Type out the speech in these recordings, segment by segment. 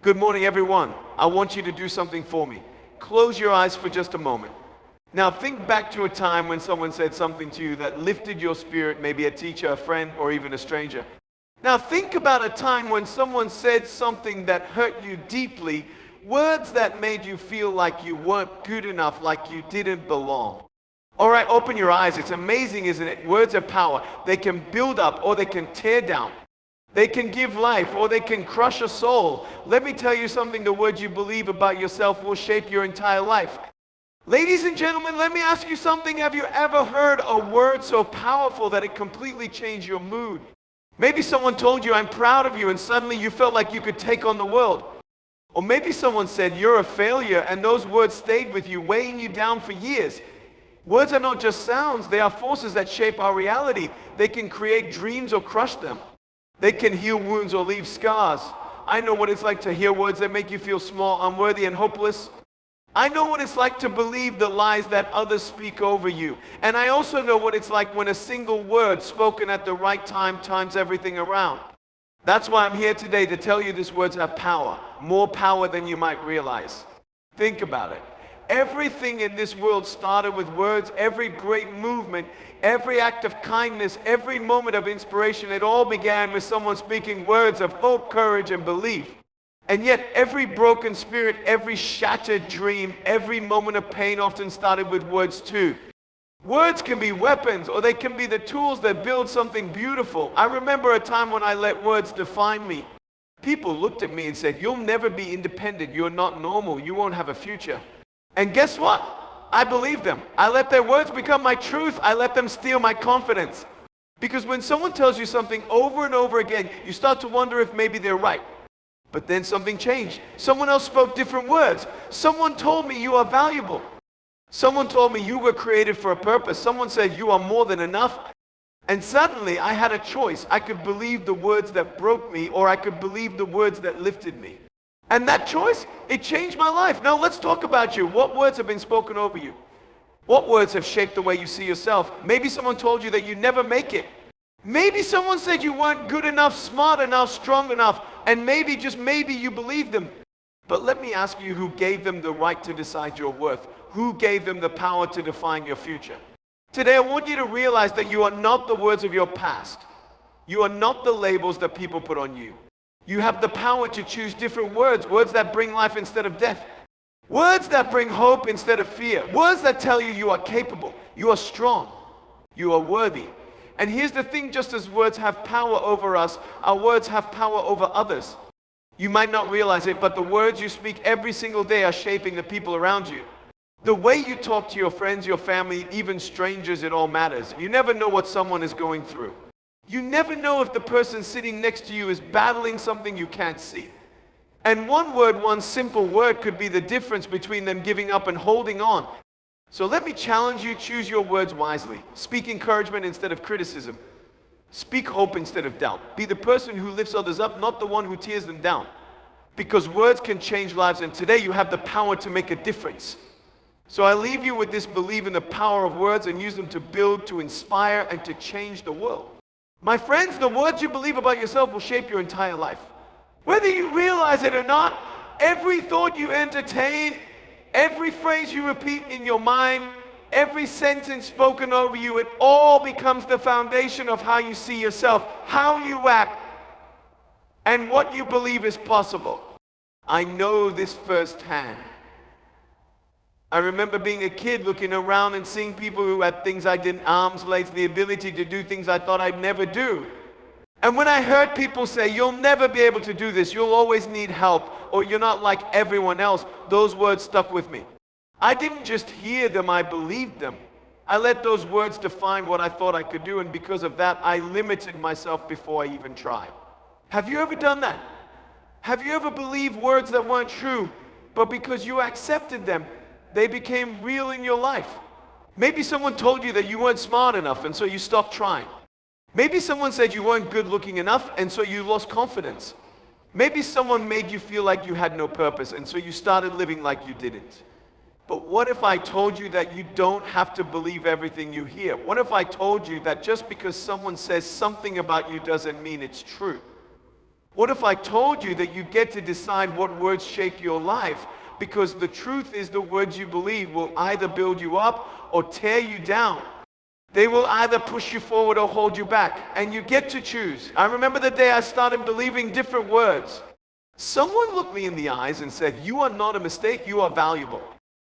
Good morning, everyone. I want you to do something for me. Close your eyes for just a moment. Now think back to a time when someone said something to you that lifted your spirit, maybe a teacher, a friend, or even a stranger. Now think about a time when someone said something that hurt you deeply, words that made you feel like you weren't good enough, like you didn't belong. All right, open your eyes. It's amazing, isn't it? Words have power. They can build up or they can tear down. They can give life or they can crush a soul. Let me tell you something, the words you believe about yourself will shape your entire life. Ladies and gentlemen, let me ask you something. Have you ever heard a word so powerful that it completely changed your mood? Maybe someone told you, "I'm proud of you," and suddenly you felt like you could take on the world. Or maybe someone said, "You're a failure," and those words stayed with you, weighing you down for years. Words are not just sounds, they are forces that shape our reality. They can create dreams or crush them. They can heal wounds or leave scars. I know what it's like to hear words that make you feel small, unworthy, and hopeless. I know what it's like to believe the lies that others speak over you. And I also know what it's like when a single word spoken at the right time turns everything around. That's why I'm here today to tell you these words have power, more power than you might realize. Think about it. Everything in this world started with words. Every great movement, every act of kindness, every moment of inspiration, it all began with someone speaking words of hope, courage, and belief. And yet every broken spirit, every shattered dream, every moment of pain often started with words too. Words can be weapons, or they can be the tools that build something beautiful. I remember a time when I let words define me. People looked at me and said, "You'll never be independent. You're not normal. You won't have a future." And guess what? I believed them. I let their words become my truth. I let them steal my confidence. Because when someone tells you something over and over again, you start to wonder if maybe they're right. But then something changed. Someone else spoke different words. Someone told me you are valuable. Someone told me you were created for a purpose. Someone said you are more than enough. And suddenly I had a choice. I could believe the words that broke me, or I could believe the words that lifted me. And that choice, it changed my life. Now let's talk about you. What words have been spoken over you? What words have shaped the way you see yourself? Maybe someone told you that you never make it. Maybe someone said you weren't good enough, smart enough, strong enough, and maybe, just maybe, you believed them. But let me ask you, who gave them the right to decide your worth? Who gave them the power to define your future? Today I want you to realize that you are not the words of your past. You are not the labels that people put on you. You have the power to choose different words, words that bring life instead of death, words that bring hope instead of fear, words that tell you you are capable, you are strong, you are worthy. And here's the thing, just as words have power over us, our words have power over others. You might not realize it, but the words you speak every single day are shaping the people around you. The way you talk to your friends, your family, even strangers, it all matters. You never know what someone is going through. You never know if the person sitting next to you is battling something you can't see. And one word, one simple word could be the difference between them giving up and holding on. So let me challenge you, choose your words wisely. Speak encouragement instead of criticism. Speak hope instead of doubt. Be the person who lifts others up, not the one who tears them down. Because words can change lives, and today you have the power to make a difference. So I leave you with this: believe in the power of words and use them to build, to inspire, and to change the world. My friends, the words you believe about yourself will shape your entire life. Whether you realize it or not, every thought you entertain, every phrase you repeat in your mind, every sentence spoken over you, it all becomes the foundation of how you see yourself, how you act, and what you believe is possible. I know this firsthand. I remember being a kid looking around and seeing people who had things I didn't, arms, legs, the ability to do things I thought I'd never do. And when I heard people say, "You'll never be able to do this, you'll always need help, or you're not like everyone else," those words stuck with me. I didn't just hear them, I believed them. I let those words define what I thought I could do, and because of that, I limited myself before I even tried. Have you ever done that? Have you ever believed words that weren't true, but because you accepted them, they became real in your life? Maybe someone told you that you weren't smart enough, and so you stopped trying. Maybe someone said you weren't good looking enough, and so you lost confidence. Maybe someone made you feel like you had no purpose, and so you started living like you didn't. But what if I told you that you don't have to believe everything you hear? What if I told you that just because someone says something about you doesn't mean it's true? What if I told you that you get to decide what words shape your life? Because the truth is the words you believe will either build you up or tear you down. They will either push you forward or hold you back. And you get to choose. I remember the day I started believing different words. Someone looked me in the eyes and said, "You are not a mistake, you are valuable.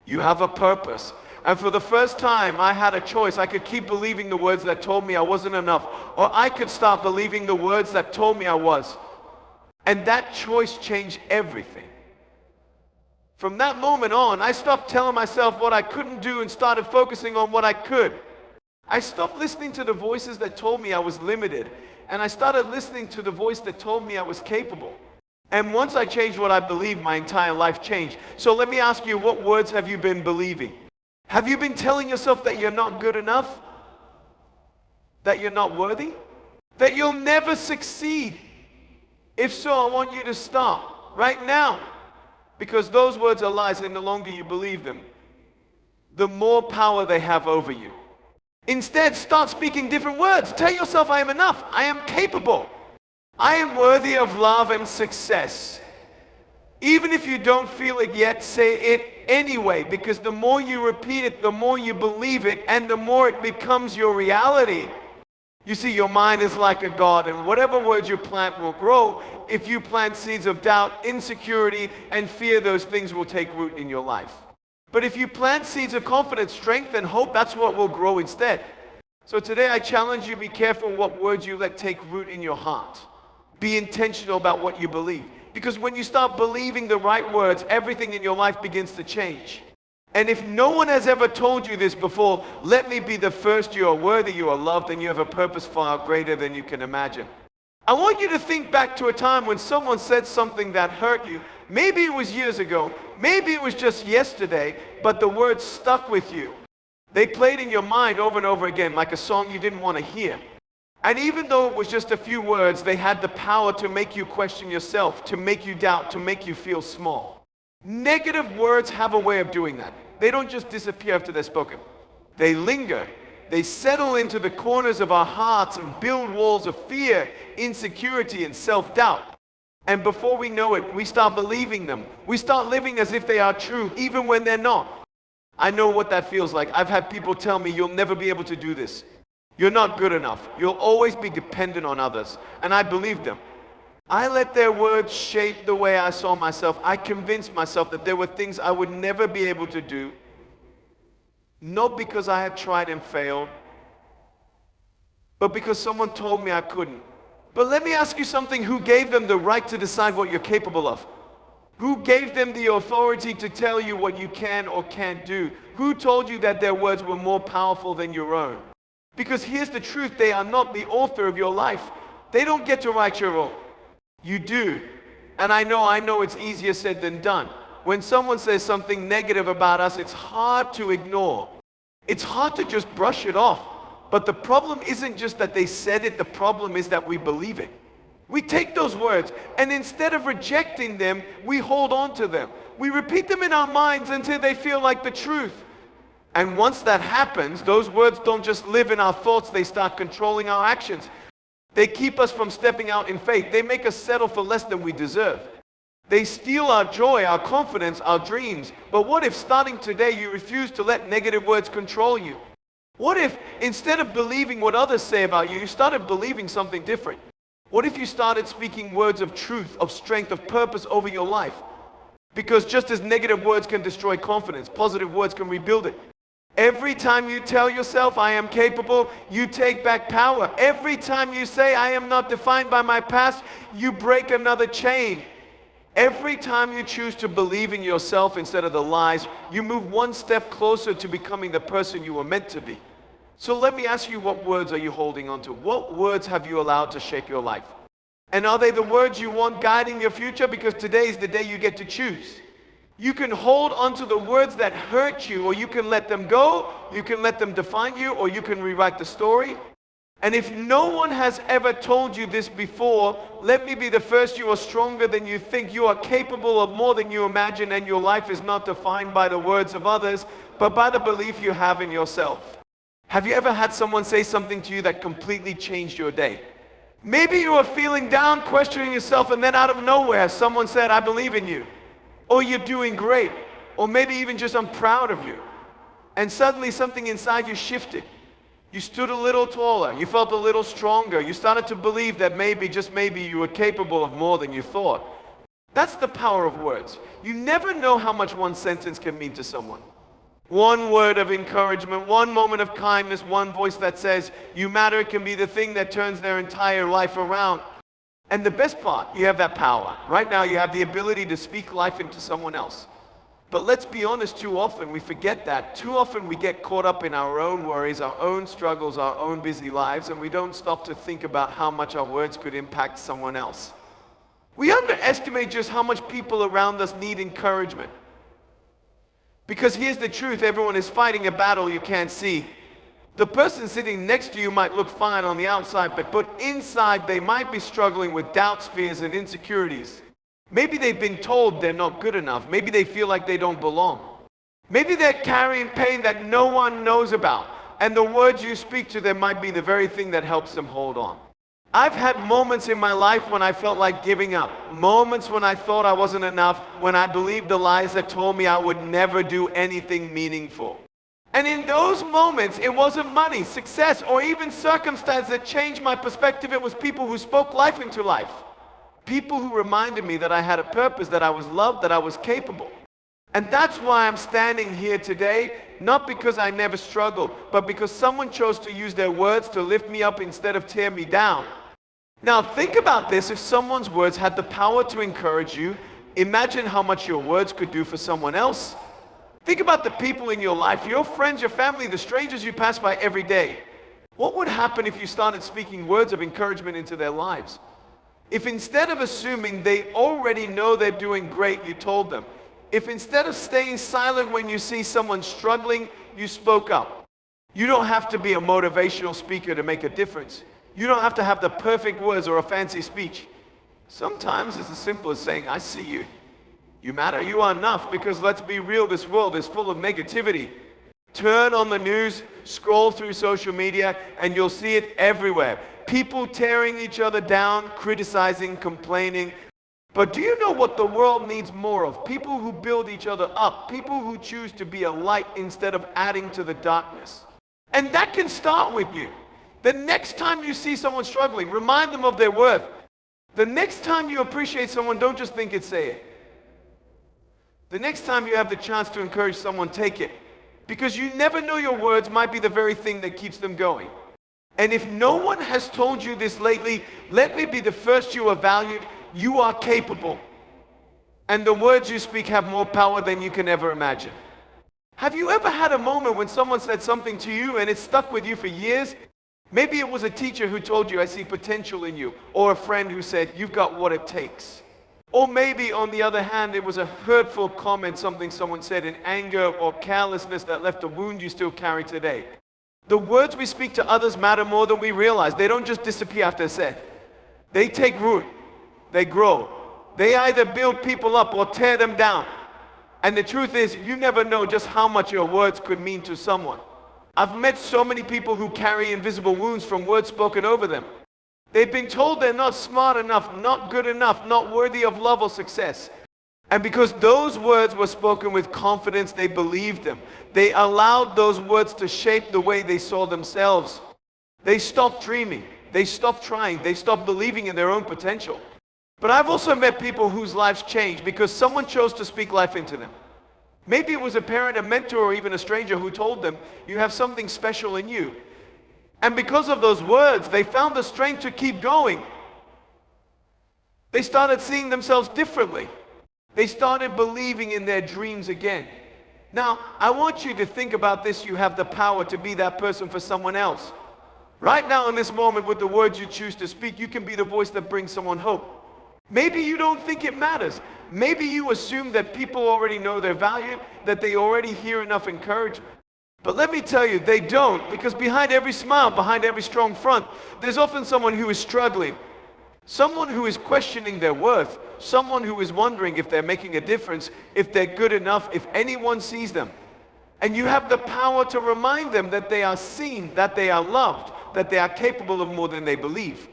You have a purpose." And for the first time, I had a choice. I could keep believing the words that told me I wasn't enough, or I could start believing the words that told me I was. And that choice changed everything. From that moment on, I stopped telling myself what I couldn't do and started focusing on what I could. I stopped listening to the voices that told me I was limited, and I started listening to the voice that told me I was capable. And once I changed what I believed, my entire life changed. So let me ask you, what words have you been believing? Have you been telling yourself that you're not good enough? That you're not worthy? That you'll never succeed? If so, I want you to stop right now. Because those words are lies, and the longer you believe them, the more power they have over you. Instead, start speaking different words. Tell yourself, I am enough. I am capable. I am worthy of love and success. Even if you don't feel it yet, say it anyway, because the more you repeat it, the more you believe it, and the more it becomes your reality. You see, your mind is like a garden. Whatever words you plant will grow. If you plant seeds of doubt, insecurity, and fear, those things will take root in your life. But if you plant seeds of confidence, strength, and hope, that's what will grow instead. So today I challenge you, be careful what words you let take root in your heart. Be intentional about what you believe. Because when you start believing the right words, everything in your life begins to change. And if no one has ever told you this before, let me be the first. You are worthy, you are loved, and you have a purpose far greater than you can imagine. I want you to think back to a time when someone said something that hurt you. Maybe it was years ago, maybe it was just yesterday, but the words stuck with you. They played in your mind over and over again, like a song you didn't want to hear. And even though it was just a few words, they had the power to make you question yourself, to make you doubt, to make you feel small. Negative words have a way of doing that. They don't just disappear after they're spoken. They linger. They settle into the corners of our hearts and build walls of fear, insecurity, and self-doubt. And before we know it, we start believing them. We start living as if they are true, even when they're not. I know what that feels like. I've had people tell me, "You'll never be able to do this. You're not good enough. You'll always be dependent on others." And I believed them. I let their words shape the way I saw myself. I convinced myself that there were things I would never be able to do, not because I had tried and failed, but because someone told me I couldn't. But let me ask you something. Who gave them the right to decide what you're capable of? Who gave them the authority to tell you what you can or can't do? Who told you that their words were more powerful than your own? Because here's the truth. They are not the author of your life. They don't get to write your own. You do. And I know it's easier said than done. When someone says something negative about us, it's hard to ignore. It's hard to just brush it off. But the problem isn't just that they said it, the problem is that we believe it. We take those words, and instead of rejecting them, we hold on to them. We repeat them in our minds until they feel like the truth. And once that happens, those words don't just live in our thoughts, they start controlling our actions. They keep us from stepping out in faith. They make us settle for less than we deserve. They steal our joy, our confidence, our dreams. But what if starting today you refuse to let negative words control you? What if instead of believing what others say about you, you started believing something different? What if you started speaking words of truth, of strength, of purpose over your life? Because just as negative words can destroy confidence, positive words can rebuild it. Every time you tell yourself, "I am capable," you take back power. Every time you say, "I am not defined by my past," you break another chain. Every time you choose to believe in yourself instead of the lies, you move one step closer to becoming the person you were meant to be. So let me ask you, what words are you holding on to? What words have you allowed to shape your life? And are they the words you want guiding your future? Because today is the day you get to choose. You can hold onto the words that hurt you, or you can let them go, you can let them define you, or you can rewrite the story. And if no one has ever told you this before, let me be the first. You are stronger than you think. You are capable of more than you imagine, and your life is not defined by the words of others, but by the belief you have in yourself. Have you ever had someone say something to you that completely changed your day? Maybe you are feeling down, questioning yourself, and then out of nowhere, someone said, I believe in you. Or you're doing great. Or maybe even just, I'm proud of you. And suddenly something inside you shifted. You stood a little taller. You felt a little stronger. You started to believe that maybe, just maybe, you were capable of more than you thought. That's the power of words. You never know how much one sentence can mean to someone. One word of encouragement, one moment of kindness, one voice that says, you matter, can be the thing that turns their entire life around. And the best part, you have that power. Right now, you have the ability to speak life into someone else. But let's be honest, too often we forget that. Too often we get caught up in our own worries, our own struggles, our own busy lives, and we don't stop to think about how much our words could impact someone else. We underestimate just how much people around us need encouragement. Because here's the truth, everyone is fighting a battle you can't see. The person sitting next to you might look fine on the outside, but inside they might be struggling with doubts, fears, and insecurities. Maybe they've been told they're not good enough. Maybe they feel like they don't belong. Maybe they're carrying pain that no one knows about, and the words you speak to them might be the very thing that helps them hold on. I've had moments in my life when I felt like giving up. Moments when I thought I wasn't enough, when I believed the lies that told me I would never do anything meaningful. And in those moments, it wasn't money, success, or even circumstance that changed my perspective. It was people who spoke life into life. People who reminded me that I had a purpose, that I was loved, that I was capable. And that's why I'm standing here today, not because I never struggled, but because someone chose to use their words to lift me up instead of tear me down. Now think about this, if someone's words had the power to encourage you, imagine how much your words could do for someone else. Think about the people in your life, your friends, your family, the strangers you pass by every day. What would happen if you started speaking words of encouragement into their lives? If instead of assuming they already know they're doing great, you told them. If instead of staying silent when you see someone struggling, you spoke up. You don't have to be a motivational speaker to make a difference. You don't have to have the perfect words or a fancy speech. Sometimes it's as simple as saying, I see you. You matter, you are enough, because let's be real, this world is full of negativity. Turn on the news, scroll through social media, and you'll see it everywhere. People tearing each other down, criticizing, complaining. But do you know what the world needs more of? People who build each other up. People who choose to be a light instead of adding to the darkness. And that can start with you. The next time you see someone struggling, remind them of their worth. The next time you appreciate someone, don't just think it, say it. The next time you have the chance to encourage someone, take it. Because you never know, your words might be the very thing that keeps them going. And if no one has told you this lately, let me be the first. You are valued. You are capable. And the words you speak have more power than you can ever imagine. Have you ever had a moment when someone said something to you and it stuck with you for years? Maybe it was a teacher who told you, I see potential in you. Or a friend who said, you've got what it takes. Or maybe, on the other hand, it was a hurtful comment, something someone said in anger or carelessness that left a wound you still carry today. The words we speak to others matter more than we realize. They don't just disappear after said. They take root. They grow. They either build people up or tear them down. And the truth is, you never know just how much your words could mean to someone. I've met so many people who carry invisible wounds from words spoken over them. They've been told they're not smart enough, not good enough, not worthy of love or success. And because those words were spoken with confidence, they believed them. They allowed those words to shape the way they saw themselves. They stopped dreaming. They stopped trying. They stopped believing in their own potential. But I've also met people whose lives changed because someone chose to speak life into them. Maybe it was a parent, a mentor, or even a stranger who told them, you have something special in you. And because of those words, they found the strength to keep going. They started seeing themselves differently. They started believing in their dreams again. Now, I want you to think about this. You have the power to be that person for someone else. Right now in this moment, with the words you choose to speak, you can be the voice that brings someone hope. Maybe you don't think it matters. Maybe you assume that people already know their value, that they already hear enough encouragement. But let me tell you, they don't, because behind every smile, behind every strong front, there's often someone who is struggling. Someone who is questioning their worth. Someone who is wondering if they're making a difference, if they're good enough, if anyone sees them. And you have the power to remind them that they are seen, that they are loved, that they are capable of more than they believe.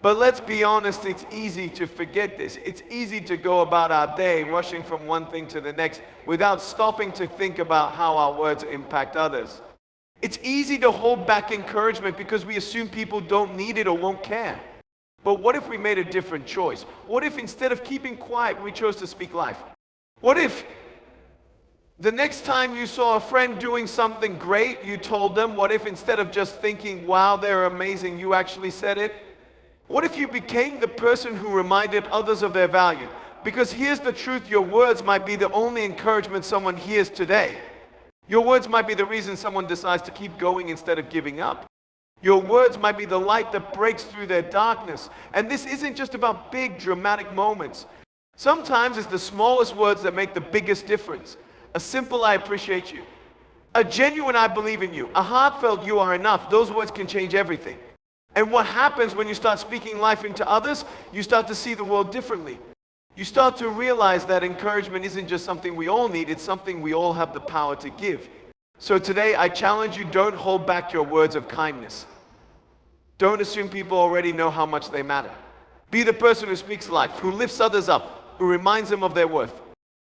But let's be honest, it's easy to forget this. It's easy to go about our day rushing from one thing to the next without stopping to think about how our words impact others. It's easy to hold back encouragement because we assume people don't need it or won't care. But what if we made a different choice? What if instead of keeping quiet, we chose to speak life? What if the next time you saw a friend doing something great, you told them? What if instead of just thinking, wow, they're amazing, you actually said it? What if you became the person who reminded others of their value? Because here's the truth, your words might be the only encouragement someone hears today. Your words might be the reason someone decides to keep going instead of giving up. Your words might be the light that breaks through their darkness. And this isn't just about big dramatic moments. Sometimes it's the smallest words that make the biggest difference. A simple "I appreciate you." A genuine "I believe in you." A heartfelt "you are enough." Those words can change everything. And what happens when you start speaking life into others? You start to see the world differently. You start to realize that encouragement isn't just something we all need, it's something we all have the power to give. So today I challenge you, don't hold back your words of kindness. Don't assume people already know how much they matter. Be the person who speaks life, who lifts others up, who reminds them of their worth.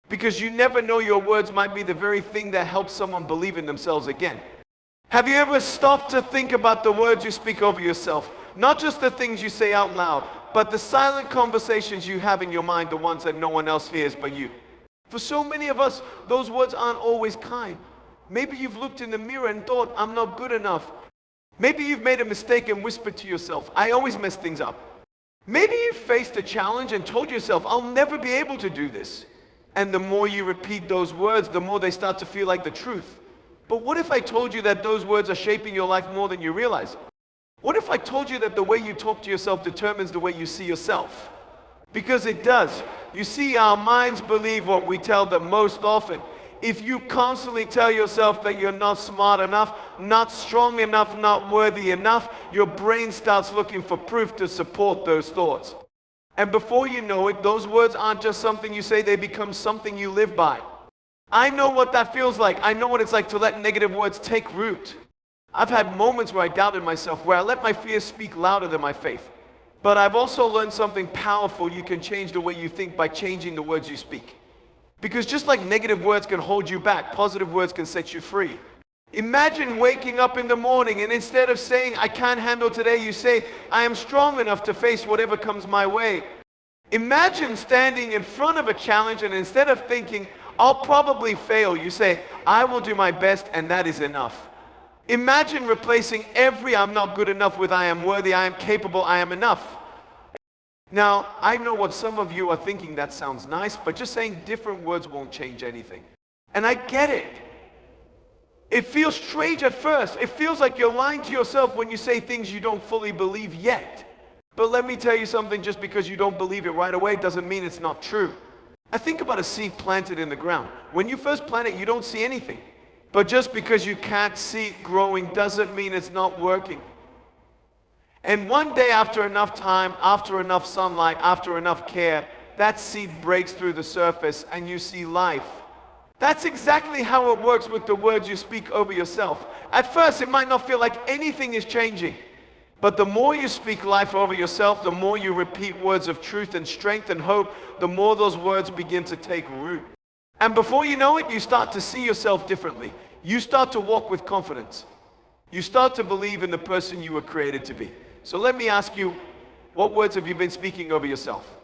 Because you never know, your words might be the very thing that helps someone believe in themselves again. Have you ever stopped to think about the words you speak over yourself? Not just the things you say out loud, but the silent conversations you have in your mind, the ones that no one else hears but you. For so many of us, those words aren't always kind. Maybe you've looked in the mirror and thought, I'm not good enough. Maybe you've made a mistake and whispered to yourself, I always mess things up. Maybe you've faced a challenge and told yourself, I'll never be able to do this. And the more you repeat those words, the more they start to feel like the truth. But what if I told you that those words are shaping your life more than you realize? What if I told you that the way you talk to yourself determines the way you see yourself? Because it does. You see, our minds believe what we tell them most often. If you constantly tell yourself that you're not smart enough, not strong enough, not worthy enough, your brain starts looking for proof to support those thoughts. And before you know it, those words aren't just something you say, they become something you live by. I know what that feels like. I know what it's like to let negative words take root. I've had moments where I doubted myself, where I let my fears speak louder than my faith. But I've also learned something powerful. You can change the way you think by changing the words you speak. Because just like negative words can hold you back, positive words can set you free. Imagine waking up in the morning and instead of saying, I can't handle today, you say, I am strong enough to face whatever comes my way. Imagine standing in front of a challenge and instead of thinking, I'll probably fail, you say, I will do my best and that is enough. Imagine replacing every I'm not good enough with I am worthy, I am capable, I am enough. Now, I know what some of you are thinking, that sounds nice, but just saying different words won't change anything. And I get it. It feels strange at first. It feels like you're lying to yourself when you say things you don't fully believe yet. But let me tell you something, just because you don't believe it right away doesn't mean it's not true. I think about a seed planted in the ground. When you first plant it, you don't see anything. But just because you can't see it growing doesn't mean it's not working. And one day, after enough time, after enough sunlight, after enough care, that seed breaks through the surface and you see life. That's exactly how it works with the words you speak over yourself. At first, it might not feel like anything is changing. But the more you speak life over yourself, the more you repeat words of truth and strength and hope, the more those words begin to take root. And before you know it, you start to see yourself differently. You start to walk with confidence. You start to believe in the person you were created to be. So let me ask you, what words have you been speaking over yourself?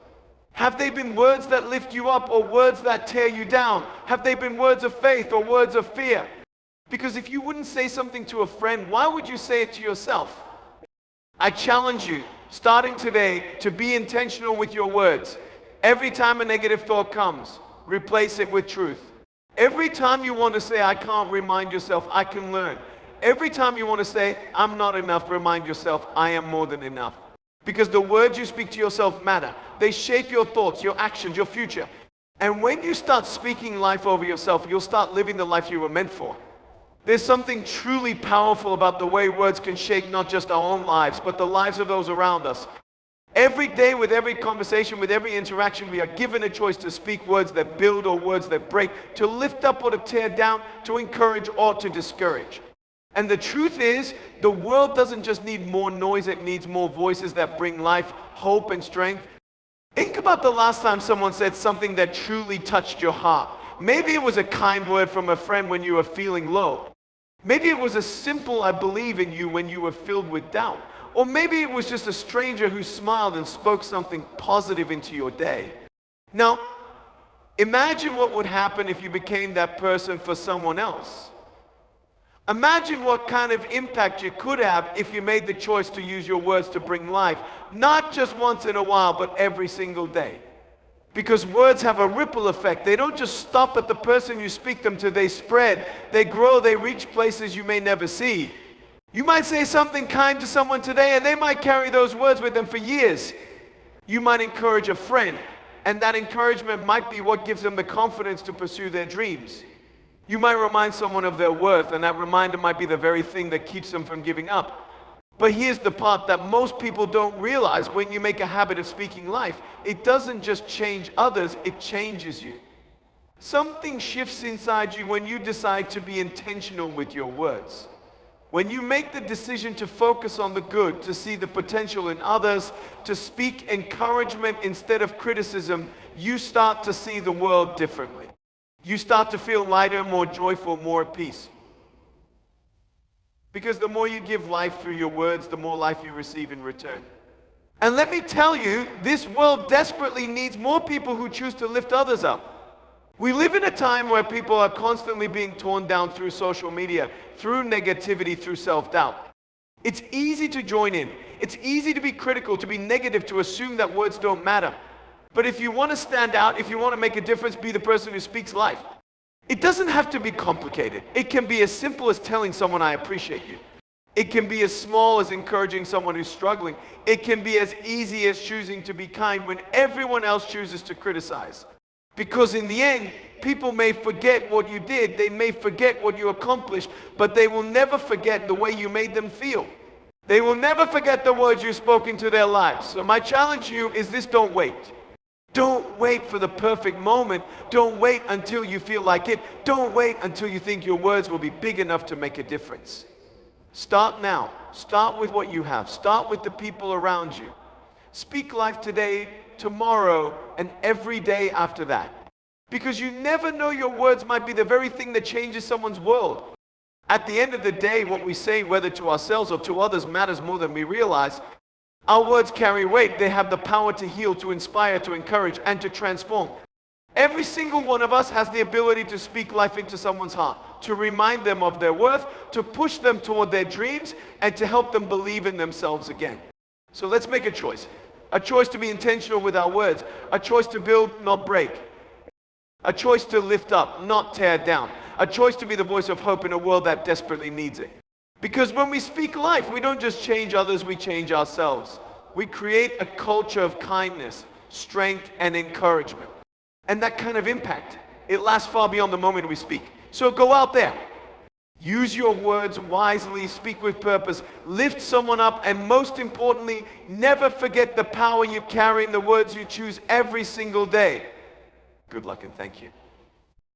Have they been words that lift you up or words that tear you down? Have they been words of faith or words of fear? Because if you wouldn't say something to a friend, why would you say it to yourself? I challenge you, starting today, to be intentional with your words. Every time a negative thought comes, replace it with truth. Every time you want to say, I can't, remind yourself, I can learn. Every time you want to say, I'm not enough, remind yourself, I am more than enough. Because the words you speak to yourself matter. They shape your thoughts, your actions, your future. And when you start speaking life over yourself, you'll start living the life you were meant for. There's something truly powerful about the way words can shape not just our own lives, but the lives of those around us. Every day, with every conversation, with every interaction, we are given a choice to speak words that build or words that break, to lift up or to tear down, to encourage or to discourage. And the truth is, the world doesn't just need more noise, it needs more voices that bring life, hope, and strength. Think about the last time someone said something that truly touched your heart. Maybe it was a kind word from a friend when you were feeling low. Maybe it was a simple "I believe in you" when you were filled with doubt. Or maybe it was just a stranger who smiled and spoke something positive into your day. Now, imagine what would happen if you became that person for someone else. Imagine what kind of impact you could have if you made the choice to use your words to bring life, not just once in a while, but every single day. Because words have a ripple effect. They don't just stop at the person you speak them to, they spread, they grow, they reach places you may never see. You might say something kind to someone today and they might carry those words with them for years. You might encourage a friend, and that encouragement might be what gives them the confidence to pursue their dreams. You might remind someone of their worth, and that reminder might be the very thing that keeps them from giving up. But here's the part that most people don't realize. When you make a habit of speaking life, it doesn't just change others, it changes you. Something shifts inside you when you decide to be intentional with your words. When you make the decision to focus on the good, to see the potential in others, to speak encouragement instead of criticism, you start to see the world differently. You start to feel lighter, more joyful, more at peace. Because the more you give life through your words, the more life you receive in return. And let me tell you, this world desperately needs more people who choose to lift others up. We live in a time where people are constantly being torn down through social media, through negativity, through self-doubt. It's easy to join in. It's easy to be critical, to be negative, to assume that words don't matter. But if you want to stand out, if you want to make a difference, be the person who speaks life. It doesn't have to be complicated. It can be as simple as telling someone, "I appreciate you." It can be as small as encouraging someone who's struggling. It can be as easy as choosing to be kind when everyone else chooses to criticize. Because in the end, people may forget what you did, they may forget what you accomplished, but they will never forget the way you made them feel. They will never forget the words you spoke into their lives. So my challenge to you is this: don't wait. Don't wait for the perfect moment. Don't wait until you feel like it. Don't wait until you think your words will be big enough to make a difference. Start now. Start with what you have. Start with the people around you. Speak life today, tomorrow, and every day after that. Because you never know, your words might be the very thing that changes someone's world. At the end of the day, what we say, whether to ourselves or to others, matters more than we realize. Our words carry weight. They have the power to heal, to inspire, to encourage, and to transform. Every single one of us has the ability to speak life into someone's heart, to remind them of their worth, to push them toward their dreams, and to help them believe in themselves again. So let's make a choice. A choice to be intentional with our words. A choice to build, not break. A choice to lift up, not tear down. A choice to be the voice of hope in a world that desperately needs it. Because when we speak life, we don't just change others, we change ourselves. We create a culture of kindness, strength, and encouragement. And that kind of impact, it lasts far beyond the moment we speak. So go out there. Use your words wisely, speak with purpose, lift someone up, and most importantly, never forget the power you carry in the words you choose every single day. Good luck and thank you.